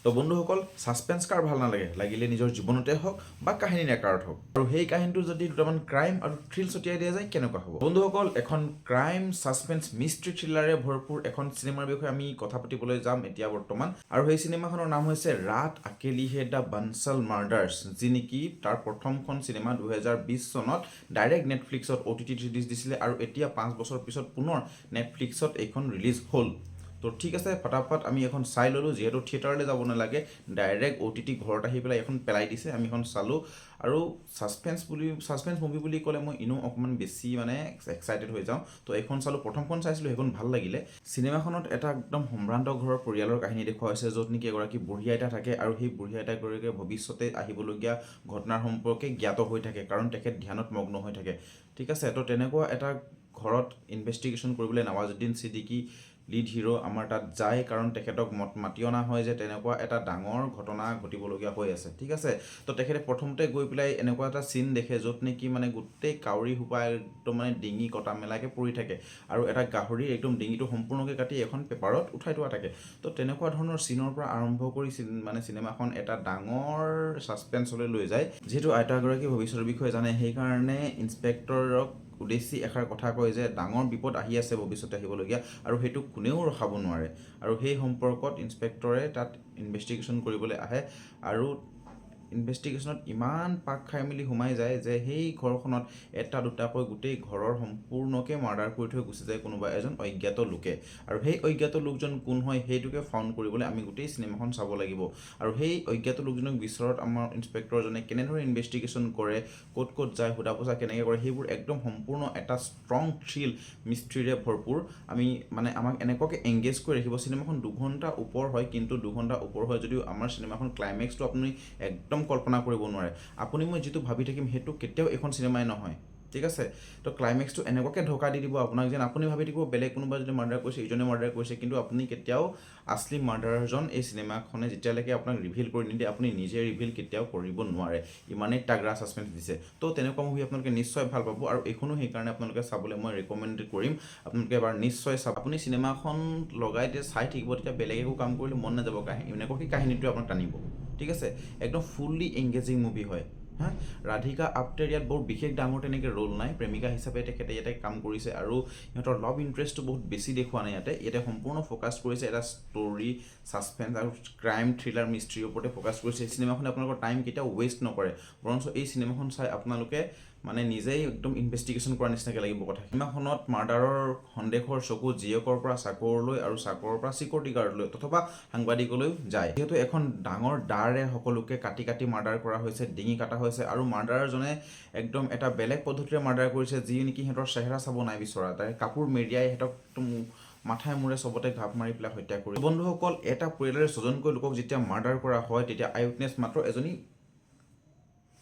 তো বন্ধুসকল সাসপেন্স কাৰ ভাল নালাগে লাগিলে নিজৰ জীৱনতে হওক বা কাহিনীৰ আকাৰত হওক আৰু সেই কাহিনীটো যদি দুটামান ক্ৰাইম আৰু থ্ৰিল ছটিয়াই দিয়া যায় কেনেকুৱা হ'ব বন্ধুসকল এখন ক্ৰাইম সাসপেন্স মিষ্ট্ৰি থ্ৰিলাৰে ভৰপূৰ এখন চিনেমাৰ বিষয়ে আমি কথা পাতিবলৈ যাম এতিয়া বৰ্তমান আৰু সেই চিনেমাখনৰ নাম হৈছে ৰাত আকেলি হে দ্য বানচাল মাৰ্ডাৰ্ছ যি নেকি তাৰ প্ৰথমখন চিনেমা 2020 চনত ডাইৰেক্ট নেটফ্লিক্সত OTT ৰিলিজ দিছিলে আৰু এতিয়া 5 বছৰ পিছত পুনৰ নেটফ্লিক্সত এইখন ৰিলিজ হ'ল তো ঠিক আছে ফটাফট আমি এখন চাই ল'লোঁ যেহেতু থিয়েটাৰলৈ যাব নালাগে ডাইৰেক্ট OTT ঘৰত আহি পেলাই এখন পেলাই দিছে আমি এখন চালোঁ আৰু সাসপেন্স মুভি বুলি ক'লে মই ইনো অকণমান বেছি মানে এক্সাইটেড হৈ যাওঁ তো এইখন চালোঁ প্ৰথমখন চাইছিলোঁ সেইখন ভাল লাগিলে চিনেমাখনত এটা একদম সম্ভ্ৰান্ত ঘৰৰ পৰিয়ালৰ কাহিনী দেখুওৱা হৈছে য'ত নেকি এগৰাকী বুঢ়ী আইতা থাকে আৰু সেই বুঢ়ী আইতাগৰাকীয়ে ভৱিষ্যতে আহিবলগীয়া ঘটনাৰ সম্পৰ্কে জ্ঞাত হৈ থাকে কাৰণ তেখেত ধ্যানত মগ্ন হৈ থাকে ঠিক আছে তো তেনেকুৱা এটা ঘৰত ইনভেষ্টিগেশ্যন কৰিবলৈ নৱাজুদ্দিন ছিদ্দিকী লিড হিৰো আমাৰ তাত যায় কাৰণ তেখেতক মাতি অনা হয় যে তেনেকুৱা এটা ডাঙৰ ঘটনা ঘটিবলগীয়া হৈ আছে ঠিক আছে তো তেখেতে প্ৰথমতে গৈ পেলাই এনেকুৱা এটা চিন দেখে য'ত নেকি মানে গোটেই কাউৰী সোপা একদম মানে ডিঙি কটা মেলাকৈ পৰি থাকে আৰু এটা গাহৰি একদম ডিঙিটো সম্পূৰ্ণকৈ কাটি এখন পেপাৰত উঠাই থোৱা থাকে তো তেনেকুৱা ধৰণৰ চিনৰ পৰা আৰম্ভ কৰি মানে চিনেমাখন এটা ডাঙৰ সাসপেন্সলৈ লৈ যায় যিহেতু আইতাগৰাকী ভৱিষ্যতৰ বিষয়ে জানে সেইকাৰণে ইন্সপেক্টৰক উদ্দেশ্যি এষাৰ কথা কয় যে ডাঙৰ বিপদ আহি আছে ভৱিষ্যতে আহিবলগীয়া আৰু সেইটো কোনেও ৰখাব নোৱাৰে আৰু সেই সম্পৰ্কত ইন্সপেক্টৰে তাত ইনভেষ্টিগেশ্যন কৰিবলৈ আহে আৰু ইনভেষ্টিগেশ্যনত ইমান পাক খাই মেলি সোমাই যায় যে সেই ঘৰখনত এটা দুটাকৈ গোটেই ঘৰৰ সম্পূৰ্ণকৈ মাৰ্ডাৰ কৰি থৈ গুচি যায় কোনোবা এজন অজ্ঞাত লোকে আৰু সেই অজ্ঞাত লোকজন কোন হয় সেইটোকে ফাউণ্ড কৰিবলৈ আমি গোটেই চিনেমাখন চাব লাগিব আৰু সেই অজ্ঞাত লোকজনক বিচৰাত আমাৰ ইন্সপেক্টৰজনে কেনেদৰে ইনভেষ্টিগেশ্যন কৰে ক'ত ক'ত যায় সোধা পোছা কেনেকৈ কৰে সেইবোৰ একদম সম্পূৰ্ণ এটা ষ্ট্ৰং থ্ৰিল মিষ্ট্ৰিৰে ভৰপূৰ আমি মানে আমাক এনেকুৱাকৈ এংগেজ কৰি ৰাখিব চিনেমাখন 2 ঘণ্টা ওপৰ হয় কিন্তু 2 ঘণ্টা ওপৰ হয় যদিও আমাৰ চিনেমাখন ক্লাইমেক্সটো আপুনি একদম কল্পনা কৰিব নোৱাৰে আপুনি মই যিটো ভাবি থাকিম সেইটো কেতিয়াও এখন চিনেমাই নহয় ঠিক আছে তো ক্লাইমেক্সটো এনেকুৱাকৈ ঢকা দি দিব আপোনাক যেন আপুনি ভাবি থাকিব বেলেগ কোনোবা যদি মাৰ্ডাৰ কৰিছে ইজনে মাৰ্ডাৰ কৰিছে কিন্তু আপুনি কেতিয়াও আছলি মাৰ্ডাৰজন এই চিনেমাখনে যেতিয়ালৈকে আপোনাক ৰিভিল কৰি নিদিয়ে আপুনি নিজে ৰিভিল কেতিয়াও কৰিব নোৱাৰে ইমানেই তাগৰা সাসপেন্স দিছে তো তেনেকুৱা মুভি আপোনালোকে নিশ্চয় ভাল পাব আৰু এইখনো সেইকাৰণে আপোনালোকে চাবলৈ মই ৰেকমেণ্ড কৰিম আপোনালোকে এবাৰ নিশ্চয় চাব আপুনি চিনেমাখন লগাই দিয়ে চাই থাকিব তেতিয়া বেলেগ একো কাম কৰিলে মন নাযাব কাহিনী এনেকুৱাকৈ কাহিনীটোৱে আপোনাক টানিব ঠিক আছে একদম ফুল্লি এংগেজিং মুভি হয় হা ৰাধিকা আপ্তেৰ ইয়াত বহুত বিশেষ ডাঙৰ তেনেকৈ ৰোল নাই প্ৰেমিকা হিচাপে তেখেতে ইয়াতে কাম কৰিছে আৰু সিহঁতৰ লাভ ইণ্টাৰেষ্টটো বহুত বেছি দেখুওৱা নাই ইয়াতে সম্পূৰ্ণ ফ'কাছ কৰিছে এটা ষ্টৰি সাসপেন্স আৰু ক্ৰাইম থ্ৰিলাৰ মিষ্ট্ৰিৰ ওপৰতে ফ'কাছ কৰিছে এই চিনেমাখনে আপোনালোকৰ টাইম কেতিয়াও ৱেষ্ট নকৰে বৰঞ্চ এই চিনেমাখন চাই আপোনালোকে মানে নিজেই একদম ইনভেষ্টিগেশ্যন কৰা নিচিনাকৈ লাগিব কথা চিনেমাখনত মাৰ্ডাৰৰ সন্দেহৰ চকু জীয়কৰ পৰা চাকৰলৈ আৰু চাকৰৰ পৰা চিকিউৰিটি গাৰ্ডলৈ অথবা সাংবাদিকলৈ যায় যিহেতু এখন ডাঙৰ দাৰে সকলোকে কাটি কাটি মাৰ্ডাৰ কৰা হৈছে ডিঙি কাটা হৈছে আৰু মাৰ্ডাৰজনে একদম এটা বেলেগ পদ্ধতিৰে মাৰ্ডাৰ কৰিছে যি নেকি সিহঁতৰ চেহেৰা চাব নাই বিচৰা তাই কাপোৰ মেৰিয়াই সিহঁতক একদম মাথাই মূৰে চবতে ঘাপ মাৰি পেলাই হত্যা কৰি বন্ধুসকল এটা পৰিয়ালৰে ছজনকৈ লোকক যেতিয়া মাৰ্ডাৰ কৰা হয় তেতিয়া আই উইটনেছ মাত্ৰ এজনী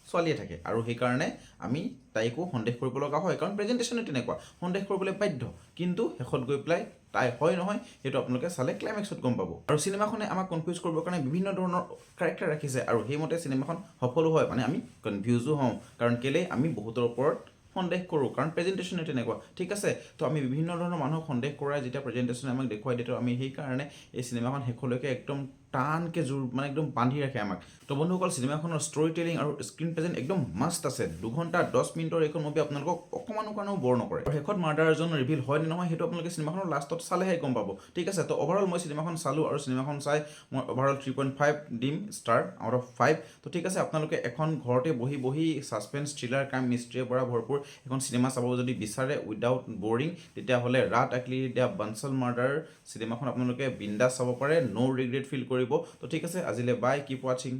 ছোৱালীয়ে থাকে আৰু সেইকাৰণে আমি তাইকো সন্দেহ কৰিব লগা হয় কাৰণ প্ৰেজেণ্টেশ্যনে তেনেকুৱা সন্দেহ কৰিবলৈ বাধ্য কিন্তু শেষত গৈ পেলাই তাই হয় নহয় সেইটো আপোনালোকে চালে ক্লাইমেক্সত গম পাব আৰু চিনেমাখনে আমাক কনফিউজ কৰিবৰ কাৰণে বিভিন্ন ধৰণৰ কেৰেক্টাৰ ৰাখিছে আৰু সেইমতে চিনেমাখন সফলো হয় মানে আমি কনফিউজো হওঁ কাৰণ কেলেই আমি বহুতৰ ওপৰত সন্দেহ কৰোঁ কাৰণ প্ৰেজেণ্টেশ্যনে তেনেকুৱা ঠিক আছে তো আমি বিভিন্ন ধৰণৰ মানুহক সন্দেহ কৰাই যেতিয়া প্ৰেজেণ্টেশ্যনে আমাক দেখুৱাই দিয়ে তো আমি সেইকাৰণে এই চিনেমাখন শেষলৈকে একদম টানকৈ জোৰ মানে একদম বান্ধি ৰাখে আমাক তো বন্ধুসকল চিনেমাখনৰ ষ্টৰি টেলিং আৰু স্ক্ৰীন প্ৰেজেণ্ট একদম মাষ্ট আছে 2 ঘণ্টা 10 মিনিটৰ এইখন মুভি আপোনালোকক অকণমানৰ কাৰণেও বৰ নকৰে আৰু শেষত মাৰ্ডাৰজন ৰিভিল হয় নে নহয় সেইটো আপোনালোকে চিনেমাখনৰ লাষ্টত চালেহে গম পাব ঠিক আছে তো অভাৰঅল মই চিনেমাখন চালোঁ আৰু চিনেমাখন চাই মই অভাৰঅল 3.5 দিম ষ্টাৰ আউট অফ 5 তো ঠিক আছে আপোনালোকে এখন ঘৰতে বহি বহি সাসপেন্স থ্ৰিলাৰ ক্ৰাইম মিষ্ট্ৰিৰে পৰা ভৰপূৰ এখন চিনেমা চাব যদি বিচাৰে উইদাউট বৰিং তেতিয়াহ'লে ৰাত আকেলি দ্য বানচাল মাৰ্ডাৰ চিনেমাখন আপোনালোকে বিন্দাছ চাব পাৰে ন' ৰিগ্ৰেট ফিল কৰিব তো ঠিক আছে আজিলৈ বাই কিপ ৱাচিং